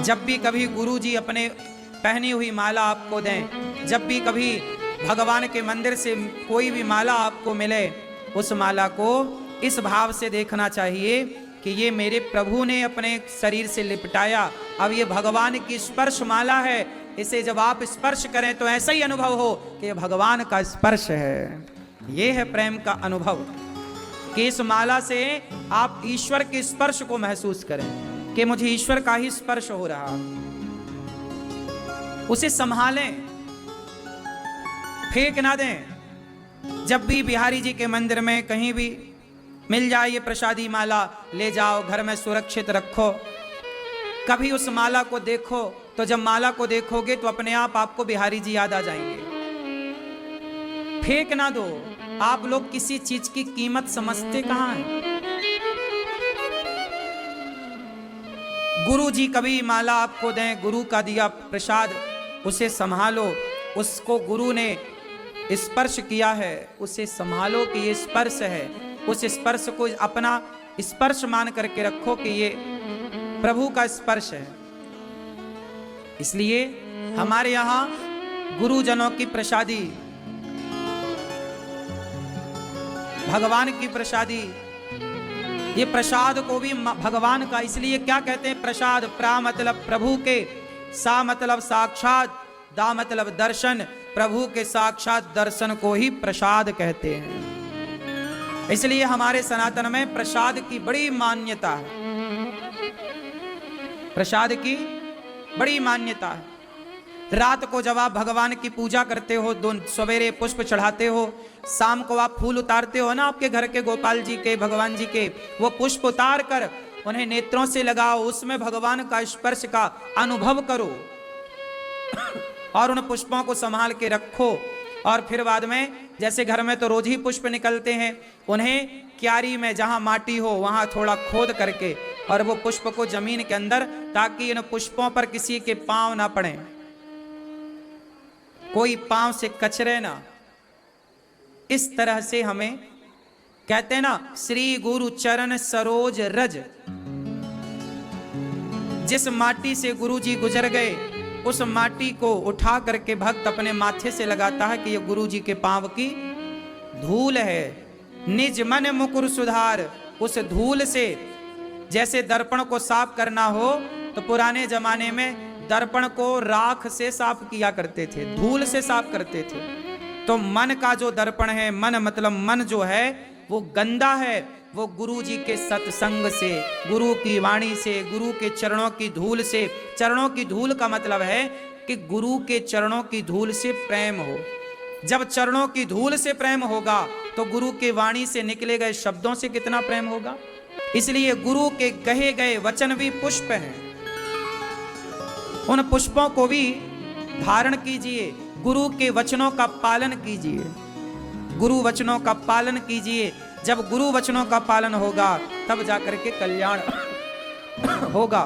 जब भी कभी गुरु जी अपने पहनी हुई माला आपको दें, जब भी कभी भगवान के मंदिर से कोई भी माला आपको मिले, उस माला को इस भाव से देखना चाहिए कि ये मेरे प्रभु ने अपने शरीर से लिपटाया, अब ये भगवान की स्पर्श माला है, इसे जब आप स्पर्श करें तो ऐसा ही अनुभव हो कि भगवान का स्पर्श है। ये है प्रेम का अनुभव कि इस माला से आप ईश्वर के स्पर्श को महसूस करें कि मुझे ईश्वर का ही स्पर्श हो रहा। उसे संभालें, फेंक ना दें। जब भी बिहारी जी के मंदिर में कहीं भी मिल जाए ये प्रसादी माला, ले जाओ, घर में सुरक्षित रखो। कभी उस माला को देखो तो जब माला को देखोगे तो अपने आप आपको बिहारी जी याद आ जाएंगे। फेंक ना दो। आप लोग किसी चीज की कीमत समझते कहां हैं? गुरु जी कभी माला आपको दें, गुरु का दिया प्रसाद, उसे संभालो। उसको गुरु ने स्पर्श किया है, उसे संभालो कि ये स्पर्श है। उस स्पर्श को अपना स्पर्श मान करके रखो कि ये प्रभु का स्पर्श है। इसलिए हमारे यहां गुरुजनों की प्रसादी, भगवान की प्रसादी, ये प्रसाद को भी भगवान का, इसलिए क्या कहते हैं प्रसाद? प्रा मतलब प्रभु के, सा मतलब साक्षात, दा मतलब दर्शन। प्रभु के साक्षात दर्शन को ही प्रसाद कहते हैं। इसलिए हमारे सनातन में प्रसाद की बड़ी मान्यता है। प्रसाद की बड़ी मान्यता है। रात को जब आप भगवान की पूजा करते हो, सवेरे पुष्प चढ़ाते हो, शाम को आप फूल उतारते हो ना आपके घर के गोपाल जी के, भगवान जी के, वो पुष्प उतार कर उन्हें नेत्रों से लगाओ, उसमें भगवान का स्पर्श का अनुभव करो और उन पुष्पों को संभाल के रखो। और फिर बाद में, जैसे घर में तो रोज ही पुष्प निकलते हैं, उन्हें क्यारी में जहां माटी हो वहां थोड़ा खोद करके और वो पुष्प को जमीन के अंदर, ताकि इन पुष्पों पर किसी के पांव ना पड़े, कोई पांव से कचरे ना। इस तरह से हमें कहते हैं ना, श्री गुरु चरण सरोज रज। जिस माटी से गुरु जी गुजर गए, उस माटी को उठा करके भक्त अपने माथे से लगाता है कि ये गुरु जी के पांव की धूल है। निज मन मुकुर सुधार। उस धूल से, जैसे दर्पण को साफ करना हो तो पुराने जमाने में दर्पण को राख से साफ किया करते थे, धूल से साफ करते थे। तो मन का जो दर्पण है, मन मतलब मन जो है वो गंदा है, वो गुरु जी के सत्संग से, गुरु की वाणी से, गुरु के चरणों की धूल से। चरणों की धूल का मतलब है कि गुरु के चरणों की धूल से प्रेम हो। जब चरणों की धूल से प्रेम होगा तो गुरु के वाणी से निकले गए शब्दों से कितना प्रेम होगा। इसलिए गुरु के कहे गए वचन भी पुष्प हैं, उन पुष्पों को भी धारण कीजिए, गुरु के वचनों का पालन कीजिए, गुरु वचनों का पालन कीजिए। जब गुरु वचनों का पालन होगा तब जाकर के कल्याण होगा।